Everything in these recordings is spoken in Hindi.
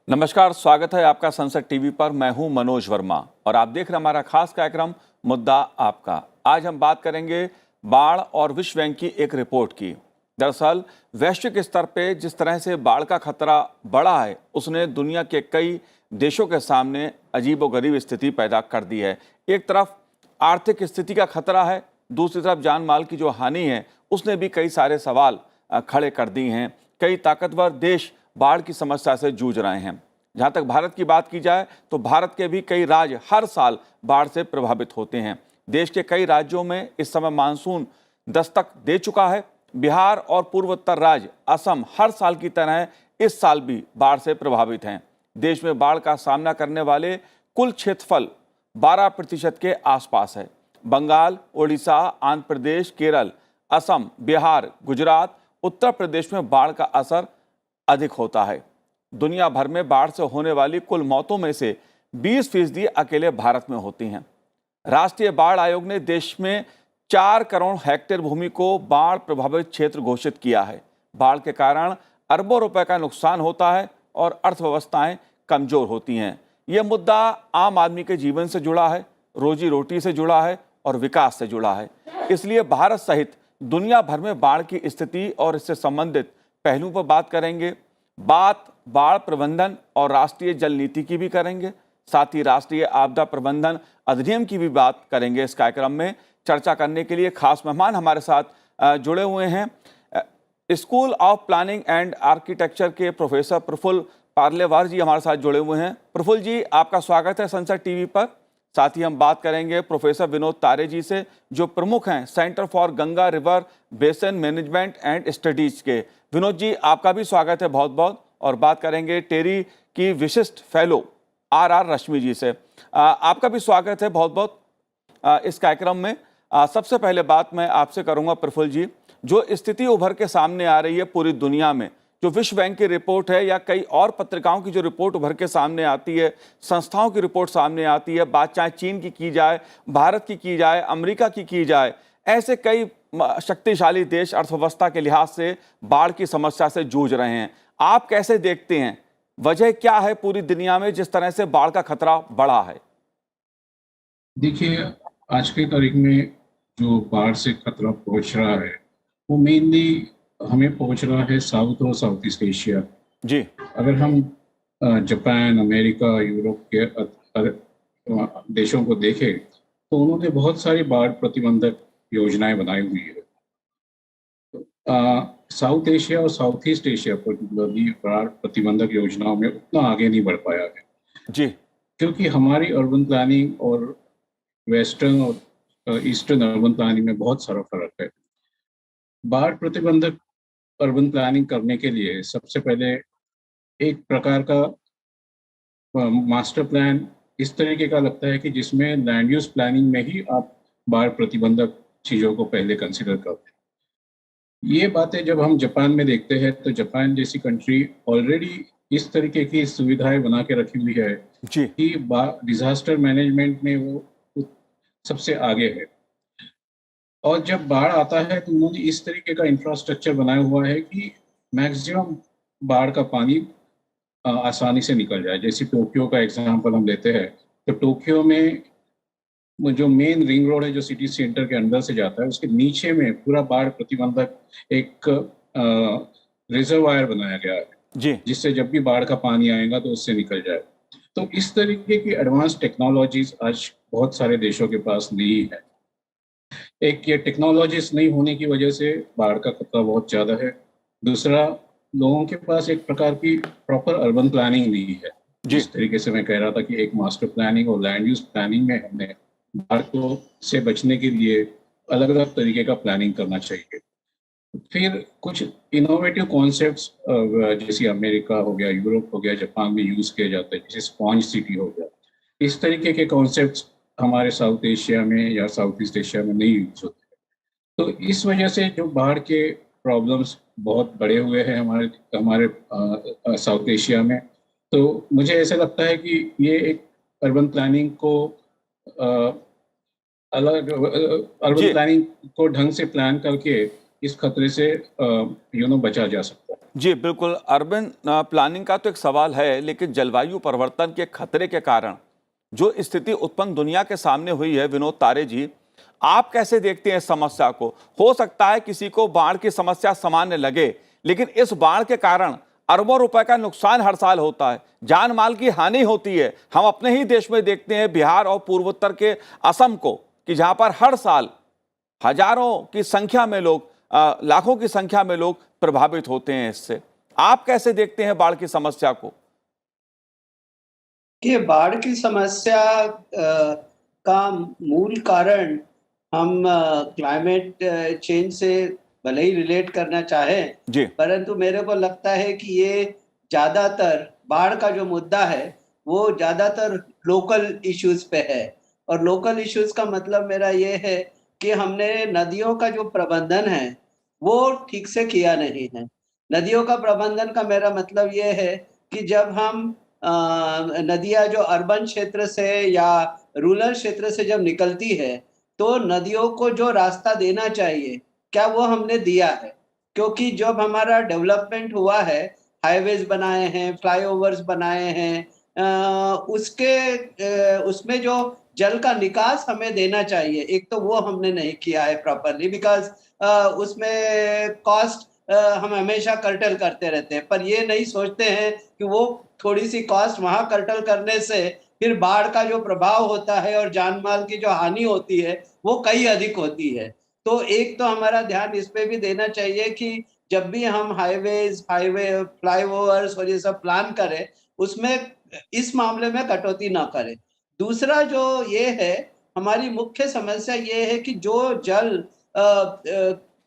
नमस्कार, स्वागत है आपका संसद टीवी पर। मैं हूं मनोज वर्मा और आप देख रहे हैं हमारा खास कार्यक्रम मुद्दा आपका। आज हम बात करेंगे बाढ़ और विश्व बैंक की एक रिपोर्ट की। दरअसल वैश्विक स्तर पे जिस तरह से बाढ़ का खतरा बढ़ा है, उसने दुनिया के कई देशों के सामने अजीबोगरीब स्थिति पैदा कर दी है। एक तरफ आर्थिक स्थिति का खतरा है, दूसरी तरफ जान माल की जो हानि है उसने भी कई सारे सवाल खड़े कर दिए हैं। कई ताकतवर देश बाढ़ की समस्या से जूझ रहे हैं। जहां तक भारत की बात की जाए तो भारत के भी कई राज्य हर साल बाढ़ से प्रभावित होते हैं। देश के कई राज्यों में इस समय मानसून दस्तक दे चुका है। बिहार और पूर्वोत्तर राज्य असम हर साल की तरह इस साल भी बाढ़ से प्रभावित हैं। देश में बाढ़ का सामना करने वाले कुल क्षेत्रफल 12% के आसपास है। बंगाल, उड़ीसा, आंध्र प्रदेश, केरल, असम, बिहार, गुजरात, उत्तर प्रदेश में बाढ़ का असर अधिक होता है। दुनिया भर में बाढ़ से होने वाली कुल मौतों में से 20% अकेले भारत में होती हैं। राष्ट्रीय बाढ़ आयोग ने देश में 4 करोड़ हेक्टेयर भूमि को बाढ़ प्रभावित क्षेत्र घोषित किया है। बाढ़ के कारण अरबों रुपए का नुकसान होता है और अर्थव्यवस्थाएं कमजोर होती हैं। यह मुद्दा आम आदमी के जीवन से जुड़ा है, रोजी रोटी से जुड़ा है और विकास से जुड़ा है। इसलिए भारत सहित दुनिया भर में बाढ़ की स्थिति और इससे संबंधित पहलुओं पर बात करेंगे। बात बाढ़ प्रबंधन और राष्ट्रीय जल नीति की भी करेंगे, साथ ही राष्ट्रीय आपदा प्रबंधन अधिनियम की भी बात करेंगे। इस कार्यक्रम में चर्चा करने के लिए खास मेहमान हमारे साथ जुड़े हुए हैं। School of planning and architecture के प्रोफेसर प्रफुल्ल पार्लेवार जी हमारे साथ जुड़े हुए हैं। प्रफुल्ल जी, आपका स्वागत है संसद टीवी पर। साथ ही हम बात करेंगे प्रोफेसर विनोद तारे जी से, जो प्रमुख हैं centre for Ganga river basin management and studies के। विनोद जी, आपका भी स्वागत है बहुत बहुत। और बात करेंगे टेरी की विशिष्ट फेलो आर रश्मि जी से। आपका भी स्वागत है बहुत बहुत इस कार्यक्रम में। सबसे पहले बात मैं आपसे करूंगा प्रफुल्ल जी, जो स्थिति उभर के सामने आ रही है पूरी दुनिया में, जो विश्व बैंक की रिपोर्ट है या कई और पत्रिकाओं की जो रिपोर्ट उभर के सामने आती है, संस्थाओं की रिपोर्ट सामने आती है, बात चाहे चीन की जाए, भारत की जाए, अमेरिका की जाए, ऐसे कई शक्तिशाली देश अर्थव्यवस्था के लिहाज से बाढ़ की समस्या से जूझ रहे हैं। आप कैसे देखते हैं, वजह क्या है पूरी दुनिया में जिस तरह से बाढ़ का खतरा बढ़ा है? देखिए, आज के तारीख में जो बाढ़ से खतरा पहुंच रहा है वो मेनली हमें पहुंच रहा है साउथ और साउथ ईस्ट एशिया। जी। अगर हम जापान, अमेरिका, यूरोप के देशों को देखें तो उन्होंने बहुत सारी बाढ़ प्रतिबंधक योजनाएं बनाई हुई है। साउथ एशिया और साउथ ईस्ट एशिया पर्टिकुलरली बाढ़ प्रतिबंधक योजनाओं में उतना आगे नहीं बढ़ पाया है जी। क्योंकि हमारी अर्बन प्लानिंग और वेस्टर्न और ईस्टर्न अर्बन प्लानिंग में बहुत सारा फर्क है। बाढ़ प्रतिबंधक अर्बन प्लानिंग करने के लिए सबसे पहले एक प्रकार का मास्टर प्लान इस तरीके का लगता है कि जिसमें लैंड यूज प्लानिंग में ही आप बाढ़ प्रतिबंधक चीज़ों को पहले कंसिडर करते हैं। ये बातें जब हम जापान में देखते हैं तो जापान जैसी कंट्री ऑलरेडी इस तरीके की सुविधाएं बना के रखी हुई है जी। कि डिजास्टर मैनेजमेंट में वो सबसे आगे है। और जब बाढ़ आता है तो उन्होंने इस तरीके का इंफ्रास्ट्रक्चर बनाया हुआ है कि मैक्सिमम बाढ़ का पानी आसानी से निकल जाए। जैसे टोक्यो का एग्जांपल हम लेते हैं तो टोक्यो में जो मेन रिंग रोड है जो सिटी सेंटर के अंदर से जाता है, उसके नीचे में पूरा बाढ़ प्रतिबंधक एक रिजर्वायर बनाया गया है जी। जिससे जब भी बाढ़ का पानी आएगा तो उससे निकल जाए। तो इस तरीके की एडवांस टेक्नोलॉजीज आज बहुत सारे देशों के पास नहीं है। एक ये टेक्नोलॉजीज नहीं होने की वजह से बाढ़ का खतरा बहुत ज़्यादा है। दूसरा, लोगों के पास एक प्रकार की प्रॉपर अर्बन प्लानिंग नहीं है। जिस तरीके से मैं कह रहा था कि एक मास्टर प्लानिंग और लैंड यूज प्लानिंग में हमने बाढ़ को से बचने के लिए अलग अलग तरीके का प्लानिंग करना चाहिए। फिर कुछ इनोवेटिव कॉन्सेप्ट्स जैसे अमेरिका हो गया, यूरोप हो गया, जापान में यूज़ किए जाते हैं, जैसे स्पॉन्ज सिटी हो गया। इस तरीके के कॉन्सेप्ट्स हमारे साउथ एशिया में या साउथ ईस्ट एशिया में नहीं यूज होते। तो इस वजह से जो बाढ़ के प्रॉब्लम्स बहुत बड़े हुए हैं हमारे हमारे साउथ एशिया में। तो मुझे ऐसा लगता है कि ये एक अर्बन प्लानिंग को अर्बन प्लानिंग को ढंग से प्लान करके इस खतरे से बचा जा सकता है। जी बिल्कुल, अर्बन प्लानिंग का तो एक सवाल है, लेकिन जलवायु परिवर्तन के खतरे के कारण जो स्थिति उत्पन्न दुनिया के सामने हुई है, विनोद तारे जी, आप कैसे देखते हैं इस समस्या को? हो सकता है किसी को बाढ़ की समस्या सामान्य लगे, लेकिन इस बाढ़ के कारण अरबों रुपए का नुकसान हर साल होता है, जान माल की हानि होती है। हम अपने ही देश में देखते हैं, बिहार और पूर्वोत्तर के असम को, कि जहां पर हर साल हजारों की संख्या में लोग, लाखों की संख्या में लोग प्रभावित होते हैं इससे। आप कैसे देखते हैं बाढ़ की समस्या को? ये बाढ़ की समस्या का मूल कारण हम क्लाइमेट चेंज से भले ही रिलेट करना चाहें, जी। परंतु मेरे को लगता है कि ये ज़्यादातर बाढ़ का जो मुद्दा है, वो ज़्यादातर लोकल इश्यूज़ पे है। और लोकल इश्यूज़ का मतलब मेरा ये है कि हमने नदियों का जो प्रबंधन है, वो ठीक से किया नहीं है। नदियों का प्रबंधन का मेरा मतलब ये है कि जब हम नदियाँ जो अर्बन क्षेत्र से या रूरल क्षेत्र से जब निकलती है, तो नदियों को जो रास्ता देना चाहिए, क्या वो हमने दिया है? क्योंकि जब हमारा डेवलपमेंट हुआ है, हाइवेज़ बनाए हैं, फ्लाईओवर्स बनाए हैं, उसमें जो जल का निकास हमें देना चाहिए, एक तो वो हमने नहीं किया है प्रॉपर्ली, बिकॉज़ उसमें कॉस्ट हम हमेशा कर्टल करते रहते हैं, पर ये नहीं सोचते हैं कि वो थोड़ी-सी कॉस्ट वहाँ कर्टल करने से फिर बाढ़ का जो प्रभाव होता है और जान-माल की जो हानि होती है, वो कहीं अधिक होती है। तो एक तो हमारा ध्यान इस पे भी देना चाहिए कि जब भी हम फ्लाईओवर्स और ये सब प्लान करें, उसमें इस मामले में कटौती ना करें। दूसरा जो ये है, हमारी मुख्य समस्या ये है कि जो जल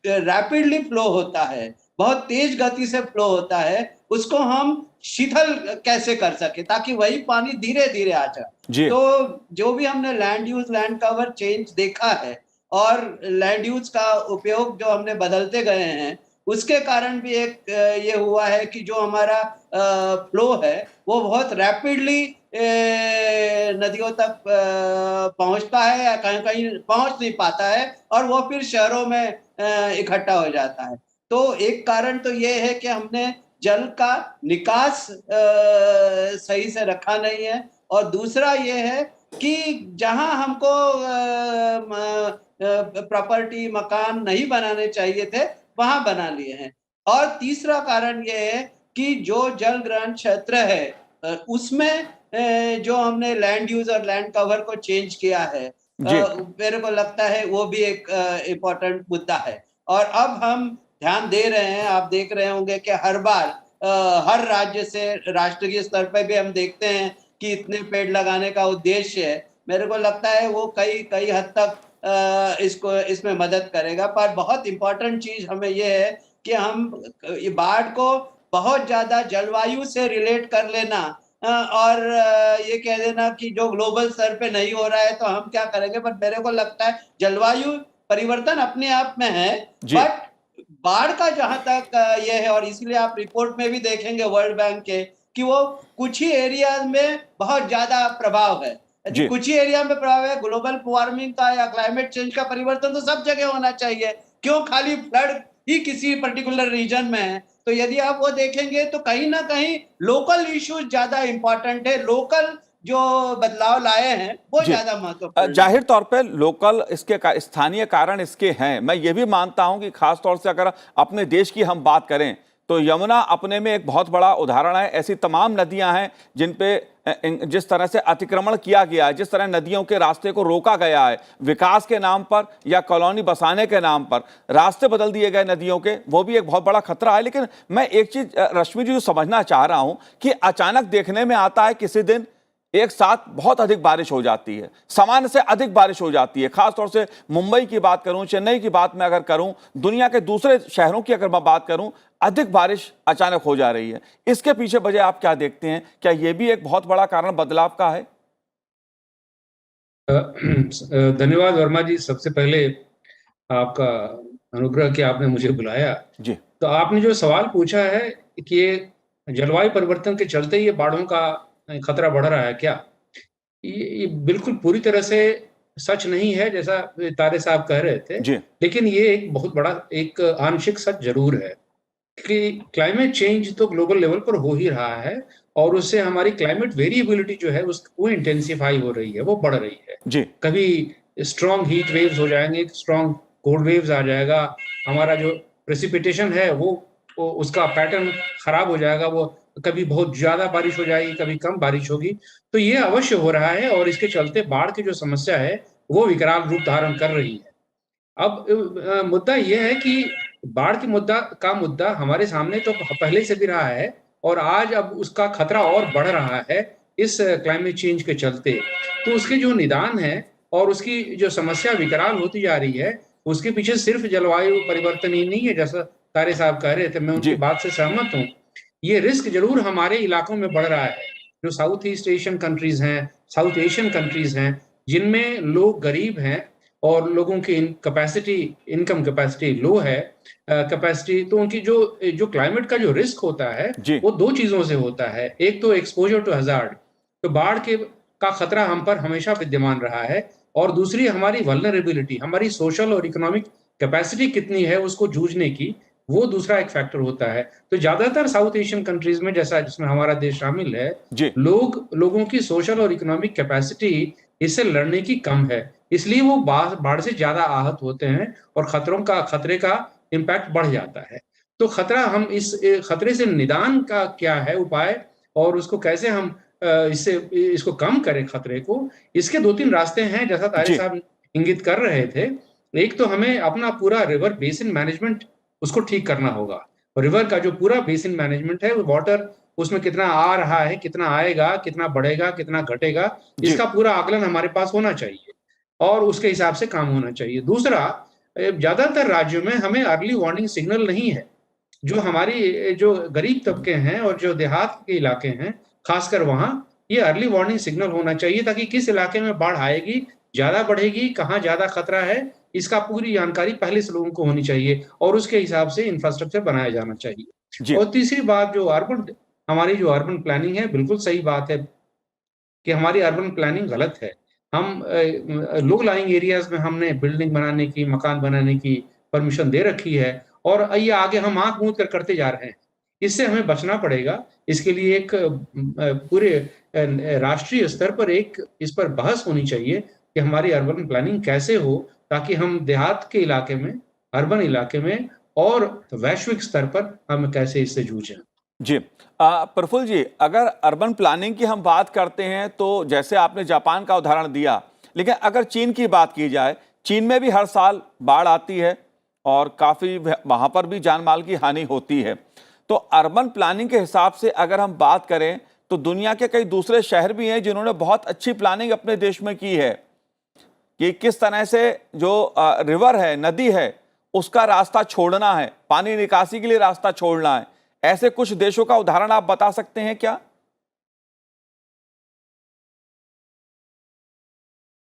रैपिडली फ्लो होता है, बहुत तेज गति से फ्लो होता है, उसको हम शिथिल कैसे कर सकें ताकि वही पानी धीरे-धीरे आ जाए। जी। तो जो भी हमने land use, land cover change देखा है और लैंड यूज़ का उपयोग जो हमने बदलते गए हैं, उसके कारण भी एक ये हुआ है कि जो हमारा फ्लो है, वो बहुत रैपिडली नदियों तक पहुँचता है या कहीं-कहीं पहुँच नहीं पाता है और वो फिर शहरों में इकट्ठा हो जाता है। तो एक कारण तो ये है कि हमने जल का निकास सही से रखा नहीं है और दूसरा ये है कि जहाँ हमको प्रॉपर्टी, मकान नहीं बनाने चाहिए थे, वहाँ बना लिए हैं। और तीसरा कारण ये है कि जो जल ग्रहण क्षेत्र है, उसमें जो हमने लैंड यूज़ और लैंड कवर को चेंज किया है, जी। मेरे को लगता है वो भी एक इम्पोर्टेंट मुद्दा है। और अब हम ध्यान दे रहे हैं, आप देख रहे होंगे कि हर बार हर राज्य से राष्ट्रीय स्तर पे भी हम देखते हैं कि इतने पेड़ लगाने का उद्देश्य है। मेरे को लगता है वो कई कई हद तक इसको इसमें मदद करेगा। पर बहुत इम्पोर्टेंट चीज़ हमें ये है कि हम ये बाढ़ को बहुत ज़्यादा जलवायु से रिलेट कर लेना और ये कह देना कि जो ग्लोबल स्तर पे नहीं हो रहा है तो हम क्या करेंगे, बट मेरे को लगता है जलवायु परिवर्तन अपने आप में है, जी। बट बाढ़ का जहाँ तक ये है और इसीलिए आप रिपोर्ट में भी देखेंगे वर्ल्ड बैंक के कि वो कुछ ही एरियाज में बहुत ज्यादा प्रभाव है। यदि जी। कुछ ही एरिया में प्रभाव है, ग्लोबल वार्मिंग का या क्लाइमेट चेंज का परिवर्तन तो सब जगह होना चाहिए, क्यों खाली फ्लड ही किसी पर्टिकुलर रीजन में है? तो यदि आप वो देखेंगे तो कहीं ना कहीं लोकल इश्यूज ज्यादा इंपॉर्टेंट है, लोकल जो बदलाव लाए हैं वो जी। ज्यादा महत्वपूर्ण है। जाहिर तौर पे लोकल स्थानीय कारण इसके हैं। मैं ये भी मानता हूं कि खास तौर से अगर अपने देश की हम बात करें तो यमुना अपने में एक बहुत बड़ा उदाहरण है। ऐसी तमाम नदियां हैं जिन पे जिस तरह से अतिक्रमण किया गया है, जिस तरह नदियों के रास्ते को रोका गया है विकास के नाम पर या कॉलोनी बसाने के नाम पर, रास्ते बदल दिए गए नदियों के, वो भी एक बहुत बड़ा खतरा है। लेकिन मैं एक चीज रश्मि जी जो समझना चाह रहा हूं कि अचानक देखने में आता है किसी दिन एक साथ बहुत अधिक बारिश हो जाती है, सामान्य से अधिक बारिश हो जाती है। खासतौर से मुंबई की बात करूं, चेन्नई की बात मैं अगर करूं, दुनिया के दूसरे शहरों की अगर मैं बात करूं, अधिक बारिश अचानक हो जा रही है। इसके पीछे वजह आप क्या देखते हैं? क्या यह भी एक बहुत बड़ा कारण बदलाव का है? धन्यवाद वर्मा जी। सबसे पहले आपका अनुग्रह कि आपने मुझे बुलाया। जी। तो आपने जो सवाल पूछा है कि ये जलवायु परिवर्तन के चलते ये बाढ़ों का खतरा बढ़ रहा है क्या? ये बिल्कुल पूरी तरह से सच नहीं है जैसा तारे साहब कह रहे थे, जी। लेकिन ये एक बहुत बड़ा एक आंशिक सच ज़रूर है। कि क्लाइमेट चेंज तो ग्लोबल लेवल पर हो ही रहा है और उससे हमारी क्लाइमेट वेरिएबिलिटी जो है वो इंटेंसिफाई हो रही है, वो बढ़ रही है। जी कभी स्ट्रॉन्ग हीट वेव्स हो जाएंगे, स्ट्रॉन्ग कोल्ड वेव्स आ जाएगा, हमारा जो प्रेसिपिटेशन है वो उसका पैटर्न खराब हो जाएगा, वो कभी बहुत ज्यादा बारिश हो जाएगी, कभी कम बारिश होगी। तो ये अवश्य हो रहा है और इसके चलते बाढ़ की जो समस्या है वो विकराल रूप धारण कर रही है। अब मुद्दा ये है कि बाढ़ की मुद्दा हमारे सामने तो पहले से भी रहा है और आज अब उसका खतरा और बढ़ रहा है इस क्लाइमेट चेंज के चलते। तो उसके जो निदान है और उसकी जो समस्या विकराल होती जा रही है, उसके पीछे सिर्फ जलवायु परिवर्तन ही नहीं है, जैसा तारे साहब कह रहे थे, मैं उनकी जी बात से सहमत हूँ। ये रिस्क जरूर हमारे इलाकों में बढ़ रहा है। जो साउथ ईस्ट एशियन कंट्रीज हैं, साउथ एशियन कंट्रीज हैं, जिनमें लोग गरीब हैं और लोगों की इनकम कैपेसिटी लो है, कैपेसिटी, तो उनकी जो क्लाइमेट का जो रिस्क होता है जी वो दो चीजों से होता है। एक तो एक्सपोजर टू हजार्ड, तो बाढ़ के का खतरा हम पर हमेशा विद्यमान रहा है, और दूसरी हमारी वल्नरेबिलिटी, हमारी सोशल और इकोनॉमिक कैपेसिटी कितनी है उसको जूझने की, वो दूसरा एक फैक्टर होता है। तो ज्यादातर साउथ एशियन कंट्रीज में, जैसा जिसमें हमारा देश शामिल है, जी लोगों की सोशल और इकोनॉमिक कैपेसिटी इससे लड़ने की कम है, इसलिए वो बाढ़ से ज्यादा आहत होते हैं और खतरे का इम्पैक्ट बढ़ जाता है। तो खतरा, हम इस खतरे से निदान का क्या है उपाय और उसको कैसे हम इसको कम करें खतरे को, इसके दो तीन रास्ते हैं, जैसा तारे जी साहब इंगित कर रहे थे। एक तो हमें अपना पूरा रिवर बेसिन मैनेजमेंट उसको ठीक करना होगा। और रिवर का जो पूरा बेसिन मैनेजमेंट है, वाटर उसमें कितना आ रहा है, कितना आएगा, कितना बढ़ेगा, कितना घटेगा, जी इसका पूरा आकलन हमारे पास होना चाहिए और उसके हिसाब से काम होना चाहिए। दूसरा, ज्यादातर राज्यों में हमें अर्ली वार्निंग सिग्नल नहीं है। जो हमारी जो गरीब तबके हैं और जो देहात के इलाके हैं, खासकर वहां ये अर्ली वार्निंग सिग्नल होना चाहिए, ताकि किस इलाके में बाढ़ आएगी, ज्यादा बढ़ेगी, कहाँ ज्यादा खतरा है, इसका पूरी जानकारी पहले से लोगों को होनी चाहिए और उसके हिसाब से इंफ्रास्ट्रक्चर बनाया जाना चाहिए। जी और तीसरी बात, हमारी जो अर्बन प्लानिंग है, बिल्कुल सही बात है कि हमारी अर्बन प्लानिंग गलत है। हम लो लाइंग एरियाज में हमने बिल्डिंग बनाने की, मकान बनाने की परमिशन दे रखी है और ये आगे हम आंख मूंद कर करते जा रहे हैं। इससे हमें बचना पड़ेगा। इसके लिए एक पूरे राष्ट्रीय स्तर पर इस पर बहस होनी चाहिए कि हमारी अर्बन प्लानिंग कैसे हो, ताकि हम देहात के इलाके में, अर्बन इलाके में और वैश्विक स्तर पर हम कैसे इससे जूझें। जी प्रफुल्ल जी, अगर अर्बन प्लानिंग की हम बात करते हैं तो जैसे आपने जापान का उदाहरण दिया, लेकिन अगर चीन की बात की जाए, चीन में भी हर साल बाढ़ आती है और काफ़ी वहाँ पर भी जान माल की हानि होती है। तो अर्बन प्लानिंग के हिसाब से अगर हम बात करें तो दुनिया के कई दूसरे शहर भी हैं जिन्होंने बहुत अच्छी प्लानिंग अपने देश में की है कि किस तरह से जो रिवर है, नदी है, उसका रास्ता छोड़ना है, पानी निकासी के लिए रास्ता छोड़ना है। ऐसे कुछ देशों का उदाहरण आप बता सकते हैं क्या?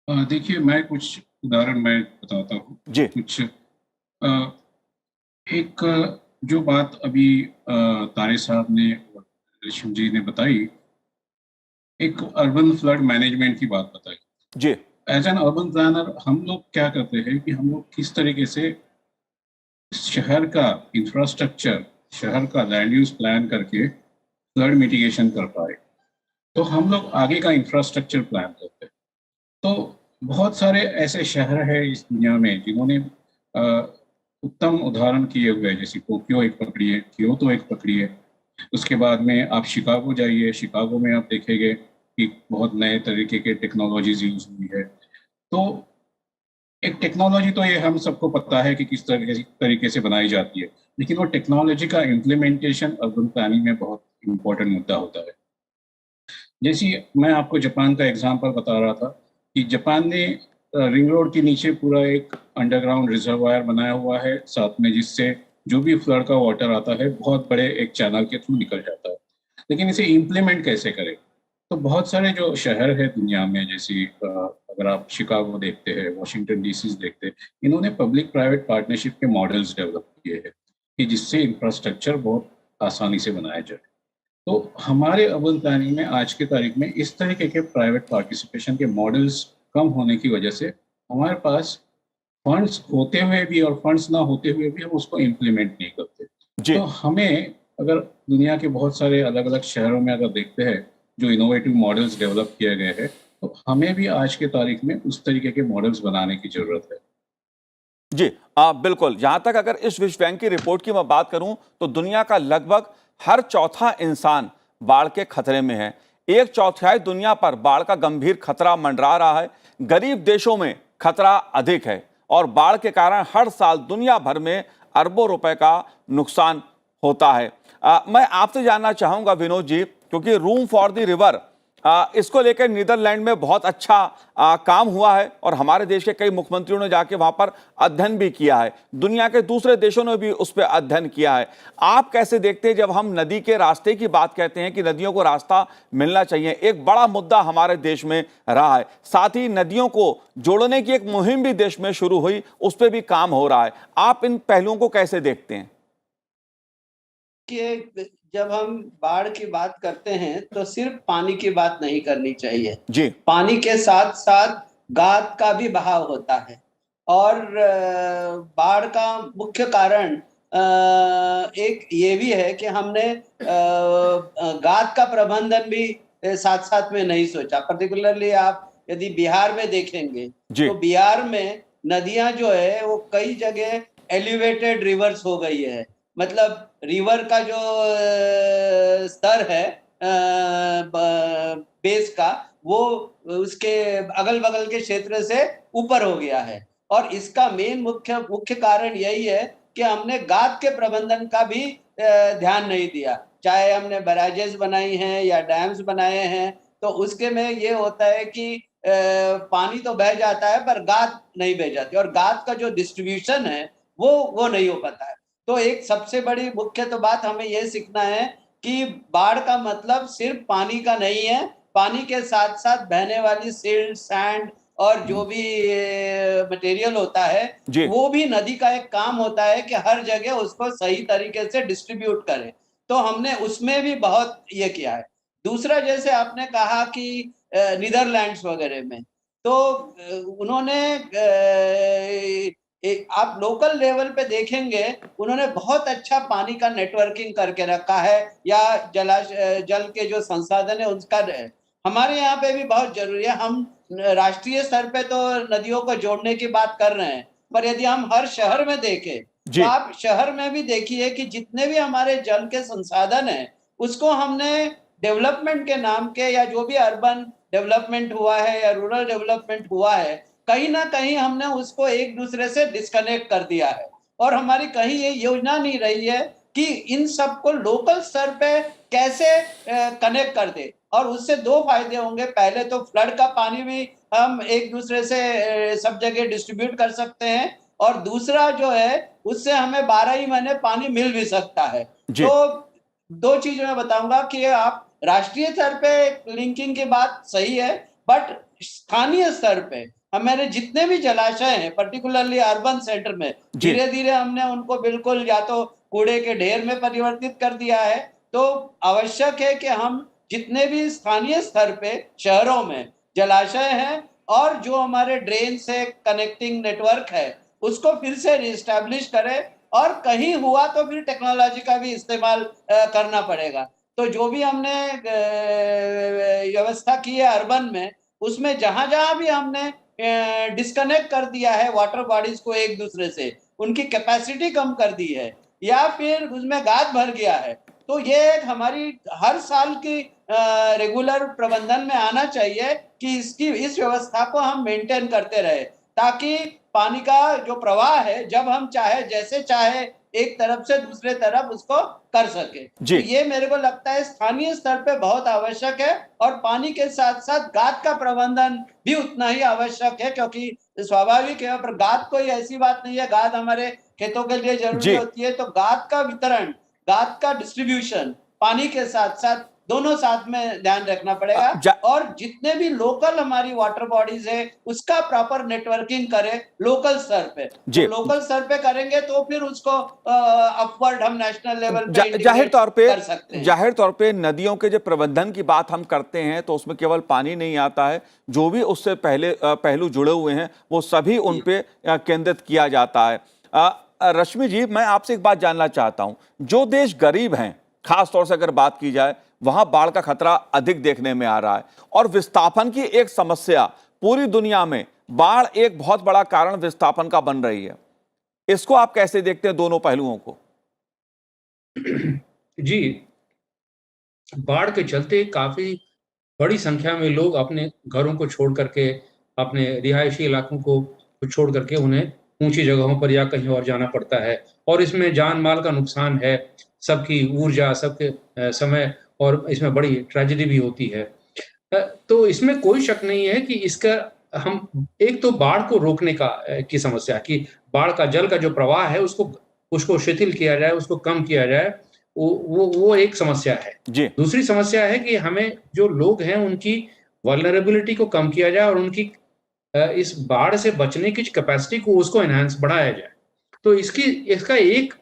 देखिए, मैं कुछ उदाहरण मैं बताता हूँ। जी कुछ एक जो बात अभी तारे साहब ने और रेशम जी ने बताई, एक अर्बन फ्लड मैनेजमेंट की बात बताई। जी एज एन अर्बन प्लानर हम लोग क्या करते हैं कि हम लोग किस तरीके से शहर का इंफ्रास्ट्रक्चर, शहर का लैंड यूज प्लान करके फ्लड मिटिगेशन कर पाए, तो हम लोग आगे का इंफ्रास्ट्रक्चर प्लान करते हैं। तो बहुत सारे ऐसे शहर हैं इस दुनिया में जिन्होंने उत्तम उदाहरण किए हुए हैं, जैसे टोक्यो एक पकड़िए, क्योतो एक पकड़िए, उसके बाद में आप शिकागो जाइए, शिकागो में आप देखेंगे कि बहुत नए तरीके के टेक्नोलॉजीज यूज हुई है। तो एक टेक्नोलॉजी तो ये हम सबको पता है कि किस तरीके से बनाई जाती है, लेकिन वो टेक्नोलॉजी का इम्प्लीमेंटेशन अर्बन प्लानिंग में बहुत इंपॉर्टेंट मुद्दा होता है। जैसे मैं आपको जापान का एग्जांपल बता रहा था कि जापान ने रिंग रोड के नीचे पूरा एक अंडरग्राउंड रिजर्वायर बनाया हुआ है, साथ में जिससे जो भी फ्लड का वाटर आता है बहुत बड़े एक चैनल के थ्रू निकल जाता है। लेकिन इसे इम्प्लीमेंट कैसे करें? तो बहुत सारे जो शहर है दुनिया में, जैसे अगर आप शिकागो देखते हैं, वॉशिंगटन डीसी देखते हैं, इन्होंने पब्लिक प्राइवेट पार्टनरशिप के मॉडल्स डेवलप किए हैं कि जिससे इंफ्रास्ट्रक्चर बहुत आसानी से बनाया जाए। तो हमारे अर्बन प्लानिंग में आज की तारीख में इस तरीके के प्राइवेट पार्टिसिपेशन के मॉडल्स कम होने की वजह से हमारे पास फंड्स होते हुए भी और फंड्स ना होते हुए भी हम उसको इम्प्लीमेंट नहीं करते। जी तो हमें अगर दुनिया के बहुत सारे अलग अलग शहरों में अगर देखते हैं जो इनोवेटिव मॉडल्स डेवलप किए गए हैं, तो हमें भी आज के तारीख में उस तरीके के मॉडल्स बनाने की जरूरत है। जी बिल्कुल। जहां तक अगर इस विश्व बैंक की रिपोर्ट की मैं बात करूं तो दुनिया का लगभग हर चौथा इंसान बाढ़ के खतरे में है। एक चौथाई दुनिया पर बाढ़ का गंभीर खतरा मंडरा रहा है। गरीब देशों में खतरा अधिक है और बाढ़ के कारण हर साल दुनिया भर में अरबों रुपए का नुकसान होता है। मैं आपसे जानना चाहूंगा विनोद जी, क्योंकि रूम फॉर द रिवर इसको लेकर नीदरलैंड में बहुत अच्छा काम हुआ है और हमारे देश के कई मुख्यमंत्रियों ने जाके वहां पर अध्ययन भी किया है। दुनिया के दूसरे देशों ने भी उस पर अध्ययन किया है। आप कैसे देखते हैं जब हम नदी के रास्ते की बात कहते हैं कि नदियों को रास्ता मिलना चाहिए, एक बड़ा मुद्दा हमारे देश में रहा है। साथ ही नदियों को जोड़ने की एक मुहिम भी देश में शुरू हुई, उस पर भी काम हो रहा है। आप इन पहलुओं को कैसे देखते हैं? कि जब हम बाढ़ की बात करते हैं तो सिर्फ पानी की बात नहीं करनी चाहिए। जी पानी के साथ साथ गाद का भी बहाव होता है और बाढ़ का मुख्य कारण एक ये भी है कि हमने गाद का प्रबंधन भी साथ साथ में नहीं सोचा। पर्टिकुलरली आप यदि बिहार में देखेंगे जी तो बिहार में नदियां जो है वो कई जगह एलिवेटेड रिवर्स हो गई है। मतलब रिवर का जो स्तर है बेस का, वो उसके अगल बगल के क्षेत्र से ऊपर हो गया है। और इसका मेन मुख्य कारण यही है कि हमने गाद के प्रबंधन का भी ध्यान नहीं दिया। चाहे हमने बैराजेस बनाई हैं या डैम्स बनाए हैं, तो उसके में ये होता है कि पानी तो बह जाता है पर गाद नहीं बह जाती, और गाद का जो डिस्ट्रीब्यूशन है वो नहीं हो पाता है। तो एक सबसे बड़ी मुख्य तो बात हमें यह सीखना है कि बाढ़ का मतलब सिर्फ पानी का नहीं है। पानी के साथ साथ बहने वाली सिल्ट, सैंड और जो भी मटेरियल होता है, जी वो भी नदी का एक काम होता है कि हर जगह उसको सही तरीके से डिस्ट्रीब्यूट करे। तो हमने उसमें भी बहुत ये किया है। दूसरा, जैसे आपने कहा कि नीदरलैंड्स वगैरह में, तो उन्होंने आप लोकल लेवल पे देखेंगे, उन्होंने बहुत अच्छा पानी का नेटवर्किंग करके रखा है, या जल के जो संसाधन है उसका। हमारे यहाँ पे भी बहुत जरूरी है। हम राष्ट्रीय स्तर पे तो नदियों को जोड़ने की बात कर रहे हैं, पर यदि हम हर शहर में देखें जी तो आप शहर में भी देखिए कि जितने भी हमारे जल के संसाधन हैं, उसको हमने डेवलपमेंट के नाम के, या जो भी अर्बन डेवलपमेंट हुआ है या रूरल डेवलपमेंट हुआ है, कहीं ना कहीं हमने उसको एक दूसरे से डिस्कनेक्ट कर दिया है। और हमारी कहीं ये योजना नहीं रही है कि इन सबको लोकल स्तर पे कैसे कनेक्ट कर दे। और उससे दो फायदे होंगे। पहले तो फ्लड का पानी भी हम एक दूसरे से सब जगह डिस्ट्रीब्यूट कर सकते हैं, और दूसरा जो है उससे हमें 12 ही महीने पानी मिल भी सकता है। जी तो दो चीज मैं बताऊंगा कि आप राष्ट्रीय स्तर पे लिंकिंग की बात सही है, बट स्थानीय स्तर पे हमारे जितने भी जलाशय हैं, पर्टिकुलरली अर्बन सेंटर में, जी धीरे धीरे हमने उनको बिल्कुल या तो कूड़े के ढेर में परिवर्तित कर दिया है। तो आवश्यक है कि हम जितने भी स्थानीय स्तर पे शहरों में जलाशय हैं और जो हमारे ड्रेन से कनेक्टिंग नेटवर्क है, उसको फिर से रिस्टैब्लिश करें। और कहीं हुआ तो फिर टेक्नोलॉजी का भी इस्तेमाल करना पड़ेगा। तो जो भी हमने व्यवस्था की है अर्बन में, उसमें जहां जहां भी हमने डिस्कनेक्ट कर दिया है वाटर बॉडीज को एक दूसरे से, उनकी कैपेसिटी कम कर दी है, या फिर उसमें गाद भर गया है, तो ये एक हमारी हर साल की रेगुलर प्रबंधन में आना चाहिए कि इस व्यवस्था को हम मेंटेन करते रहे, ताकि पानी का जो प्रवाह है, जब हम चाहे जैसे चाहे एक तरफ से दूसरे तरफ उसको कर सके। जी तो ये मेरे को लगता है स्थानीय स्तर पे बहुत आवश्यक है। और पानी के साथ साथ गाद का प्रबंधन भी उतना ही आवश्यक है, क्योंकि स्वाभाविक है, पर गाद कोई ऐसी बात नहीं है, गाद हमारे खेतों के लिए जरूरी जी होती है। तो गाद का वितरण, गाद का डिस्ट्रीब्यूशन पानी के साथ साथ दोनों साथ में ध्यान रखना पड़ेगा। और जितने भी लोकल हमारी वाटर बॉडीज है, उसका प्रॉपर नेटवर्किंग करें लोकल स्तर पे। जी तो लोकल स्तर पे करेंगे तो फिर उसको अपवर्ड हम नेशनल लेवल पे जाहिर तौर पे नदियों के जो प्रबंधन की बात हम करते हैं तो उसमें केवल पानी नहीं आता है, जो भी उससे पहले पहलू जुड़े हुए हैं वो सभी उन पे केंद्रित किया जाता है। रश्मि जी, मैं आपसे एक बात जानना चाहता हूं। जो देश गरीब हैं, खास तौर से अगर बात की जाए, वहां बाढ़ का खतरा अधिक देखने में आ रहा है और विस्थापन की एक समस्या पूरी दुनिया में, बाढ़ एक बहुत बड़ा कारण विस्थापन का बन रही है। इसको आप कैसे देखते हैं, दोनों पहलुओं को? जी, बाढ़ के चलते काफी बड़ी संख्या में लोग अपने घरों को छोड़ करके, अपने रिहायशी इलाकों को छोड़ करके उन्हें ऊंची जगहों पर या कहीं और जाना पड़ता है और इसमें जान माल का नुकसान है, सबकी ऊर्जा, सबके समय और इसमें बड़ी ट्रेजेडी भी होती है। तो इसमें कोई शक नहीं है कि इसका हम एक तो बाढ़ को रोकने का की समस्या कि बाढ़ का जल का जो प्रवाह है उसको उसको शिथिल किया जाए, उसको कम किया जाए, वो एक समस्या है। जी। दूसरी समस्या है कि हमें जो लोग हैं उनकी वल्नरेबिलिटी को कम किया जाए और उनकी इस बाढ़ से बचने की कैपेसिटी को उसको एनहांस बढ़ाया जाए। तो इसका एक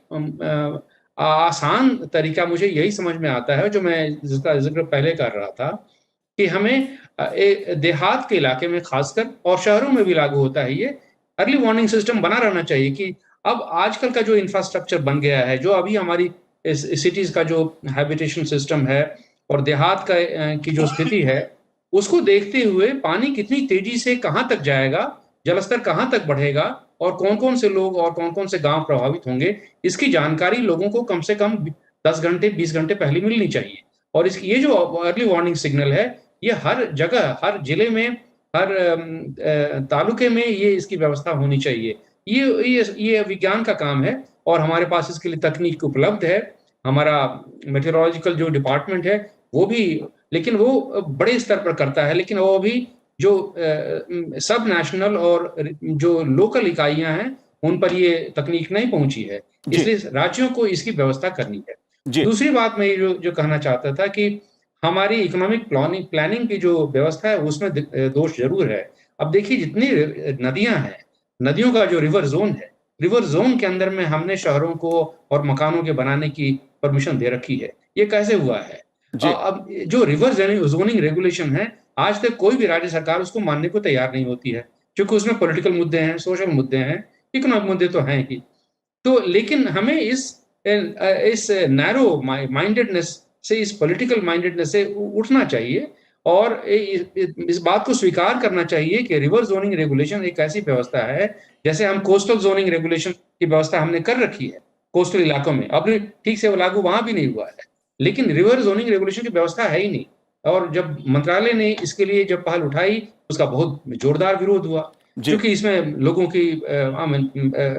आसान तरीका मुझे यही समझ में आता है जो मैं जिसका ज़िक्र पहले कर रहा था कि हमें देहात के इलाके में खासकर और शहरों में भी लागू होता है ये, अर्ली वार्निंग सिस्टम बना रहना चाहिए कि अब आजकल का जो इंफ्रास्ट्रक्चर बन गया है, जो अभी हमारी इस सिटीज़ का जो हैबिटेशन सिस्टम है और देहात का की जो स्थिति है, उसको देखते हुए पानी कितनी तेज़ी से कहाँ तक जाएगा, जलस्तर कहाँ तक बढ़ेगा और कौन-कौन से लोग और कौन-कौन से गाँव प्रभावित होंगे, इसकी जानकारी लोगों को कम से कम 10 घंटे, 20 घंटे पहले मिलनी चाहिए। और इसकी ये जो अर्ली वार्निंग सिग्नल है, ये हर जगह, हर जिले में, हर तालुके में ये इसकी व्यवस्था होनी चाहिए। ये विज्ञान का काम है और हमारे पास इसके लिए तकनीक उपलब्ध है। हमारा मेटेरोलॉजिकल जो डिपार्टमेंट है, वो भी लेकिन वो बड़े स्तर पर करता है, लेकिन वो अभी जो सब नेशनल और जो लोकल इकाइयाँ हैं, उन पर ये तकनीक नहीं पहुँची है। जी। इसलिए राज्यों को इसकी व्यवस्था करनी है। जी। दूसरी बात मैं ये जो कहना चाहता था कि हमारी इकोनॉमिक प्लानिंग की जो व्यवस्था है उसमें दोष ज़रूर है। अब देखिए जितनी नदियाँ हैं, नदियों का जो रिवर ज़ोन है, रिवर ज़ोन के अंदर में हमने शहरों को और मकानों के बनाने की परमिशन दे रखी है। ये कैसे हुआ है? जी। अब जो रिवर ज़ोनिंग रेगुलेशन है, आज तक कोई भी राज्य सरकार उसको मानने को तैयार नहीं होती है, क्योंकि उसमें पॉलिटिकल मुद्दे हैं, सोशल मुद्दे हैं, इकोनॉमिक मुद्दे तो हैं ही। तो लेकिन हमें इस नैरो माइंडेडनेस से, इस पॉलिटिकल माइंडेडनेस से उठना चाहिए और इस बात को स्वीकार करना चाहिए कि रिवर ज़ोनिंग रेगुलेशन एक ऐसी व्यवस्था है, जैसे हम कोस्टल ज़ोनिंग रेगुलेशन की व्यवस्था हमने कर रखी है, कोस्टल इलाकों में। अभी ठीक से वो लागू वहाँ भी नहीं हुआ है, लेकिन रिवर ज़ोनिंग रेगुलेशन की व्यवस्था है ही नहीं और जब मंत्रालय ने इसके लिए जब पहल उठाई, उसका बहुत जोरदार विरोध हुआ। जी। क्योंकि इसमें लोगों की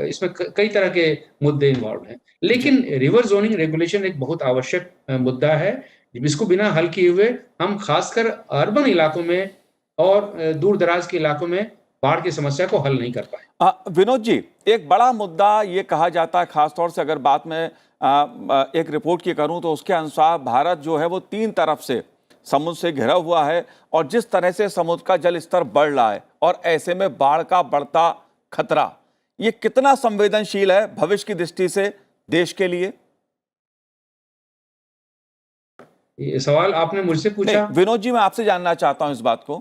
इसमें कई तरह के मुद्दे इन्वॉल्व हैं। लेकिन रिवर ज़ोनिंग रेगुलेशन एक बहुत आवश्यक मुद्दा है, जिसको बिना हल किए हुए हम खासकर अर्बन इलाकों में और दूर-दराज के इलाकों में बाढ़ की समस्या को हल नहीं कर पाए। विनोद जी, एक बड़ा मुद्दा ये कहा जाता है, खासतौर से अगर बात मैं एक रिपोर्ट की करूं तो उसके अनुसार भारत जो है वो 3 तरफ से समुद्र से घिरा हुआ है और जिस तरह से समुद्र का जल स्तर बढ़ रहा है और ऐसे में बाढ़ का बढ़ता खतरा, ये कितना संवेदनशील है भविष्य की दृष्टि से देश के लिए? ये सवाल आपने मुझसे पूछा? नहीं, विनोद जी, मैं आपसे जानना चाहता हूं इस बात को।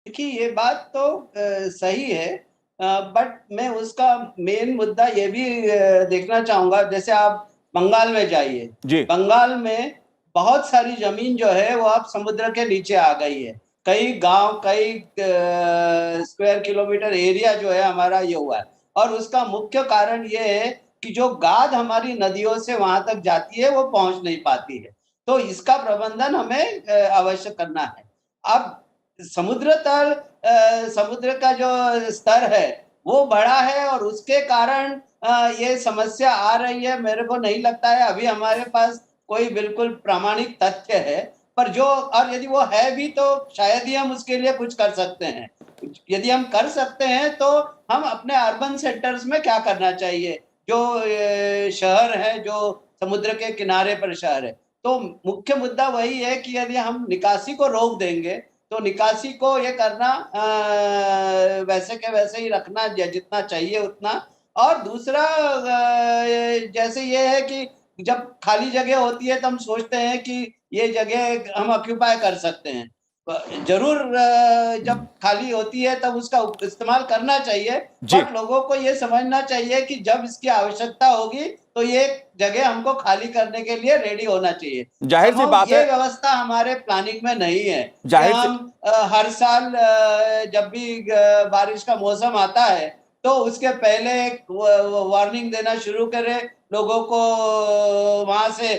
देखिए ये बात तो सही है, बट मैं उसका मेन मुद्दा ये भी देखना चाहूंगा। जैसे आप बंगाल में जाइए, जी। बंगाल में बहुत सारी जमीन जो है वो अब समुद्र के नीचे आ गई है। कई गांव, कई स्क्वायर किलोमीटर एरिया जो है हमारा ये हुआ है और उसका मुख्य कारण ये है कि जो गाद हमारी नदियों से वहां तक जाती है वो पहुंच नहीं पाती है। तो इसका प्रबंधन हमें अवश्य करना है। अब समुद्र तल समुद्र का जो स्तर है वो बढ़ा है और उसके कारण ये समस्या आ रही है। मेरे को नहीं लगता है अभी हमारे पास कोई बिल्कुल प्रामाणिक तथ्य है, पर जो और यदि वो है भी तो शायद ही हम उसके लिए कुछ कर सकते हैं। यदि हम कर सकते हैं तो हम अपने अर्बन सेंटर्स में क्या करना चाहिए, जो शहर है, जो समुद्र के किनारे पर शहर है। तो मुख्य मुद्दा वही है कि यदि हम निकासी को रोक देंगे तो निकासी को ये करना वैसे के वैसे ही रखना जितना चाहिए उतना। और दूसरा जैसे ये है कि जब खाली जगह होती है तो हम सोचते हैं कि ये जगह हम ऑक्यूपाई कर सकते हैं, जरूर जब खाली होती है तब उसका इस्तेमाल करना चाहिए, बट लोगों को ये समझना चाहिए कि जब इसकी आवश्यकता होगी तो ये जगह हमको खाली करने के लिए रेडी होना चाहिए। जाहिर सी बात है, ये व्यवस्था हमारे प्लानिंग में नहीं है। जाहिर हम हर साल जब भी बारिश का मौसम आता है तो उसके पहले एक वार्निंग देना शुरू करें लोगों को वहां से।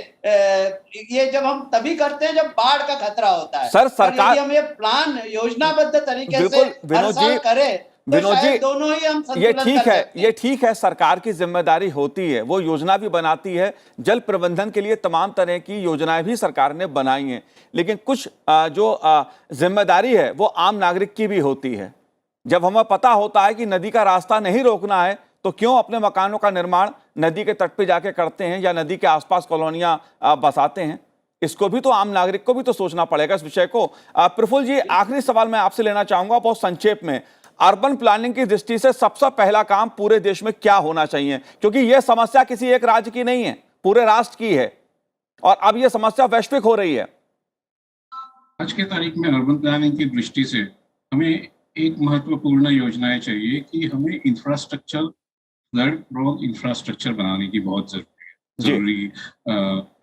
ये जब हम तभी करते हैं जब बाढ़ का खतरा होता है। सर सरकार, यदि हम ये प्लान योजनाबद्ध तरीके से विनोद जी करें तो शायद दोनों ही हम ये ठीक है, ये ठीक है, सरकार की जिम्मेदारी होती है, वो योजना भी बनाती है, जल प्रबंधन के लिए तमाम तरह की योजनाएं भी सरकार ने बनाई हैं, लेकिन कुछ जो जिम्मेदारी है वो आम नागरिक की भी होती है। जब हमें पता होता है कि नदी का रास्ता नहीं रोकना है तो क्यों अपने मकानों का निर्माण नदी के तट पे जाके करते हैं या नदी के आसपास कॉलोनियां बसाते हैं? इसको भी तो आम नागरिक को भी तो सोचना पड़ेगा इस विषय को। प्रफुल्ल जी, आखिरी सवाल मैं आपसे लेना चाहूंगा बहुत संक्षेप में। अर्बन प्लानिंग की दृष्टि से सबसे पहला काम पूरे देश में क्या होना चाहिए, क्योंकि यह समस्या किसी एक राज्य की नहीं है, पूरे राष्ट्र की है और अब यह समस्या वैश्विक हो रही है। आज की तारीख में अर्बन प्लानिंग की दृष्टि से हमें एक महत्वपूर्ण योजनाएं चाहिए कि हमें इंफ्रास्ट्रक्चर, फ्लड प्रोन इंफ्रास्ट्रक्चर बनाने की बहुत जरूरी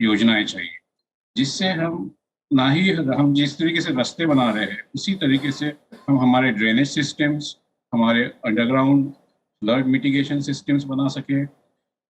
योजनाएं चाहिए, जिससे हम ना ही हम जिस तरीके से रास्ते बना रहे हैं उसी तरीके से हम हमारे ड्रेनेज सिस्टम्स, हमारे अंडरग्राउंड फ्लड मिटिगेशन सिस्टम्स बना सके।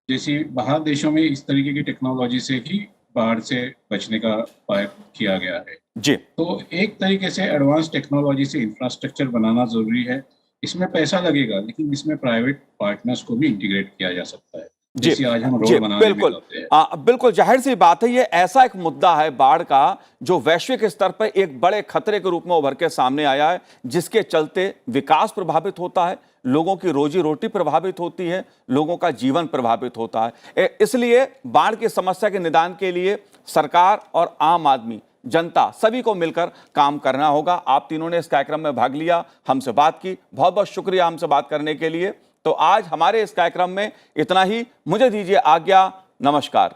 जैसे बाहर देशों में इस तरीके की टेक्नोलॉजी से ही बाढ़ से बचने का उपाय किया गया है जी। तो एक तरीके से एडवांस टेक्नोलॉजी से इंफ्रास्ट्रक्चर बनाना जरूरी है। इसमें पैसा लगेगा लेकिन इसमें प्राइवेट पार्टनर्स को भी इंटीग्रेट किया जा सकता है, जैसे आज हम रोड बनाने में करते हैं। बिल्कुल जाहिर सी बात है, ये ऐसा एक मुद्दा है बाढ़ का जो वैश्विक स्तर पर एक बड़े खतरे के रूप में उभर के सामने आया है, जिसके चलते विकास प्रभावित होता है, लोगों की रोजी रोटी प्रभावित होती है, लोगों का जीवन प्रभावित होता है। इसलिए बाढ़ की समस्या के निदान के लिए सरकार और आम आदमी, जनता, सभी को मिलकर काम करना होगा। आप तीनों ने इस कार्यक्रम में भाग लिया, हमसे बात की, बहुत बहुत शुक्रिया हमसे बात करने के लिए। तो आज हमारे इस कार्यक्रम में इतना ही, मुझे दीजिए आज्ञा, नमस्कार।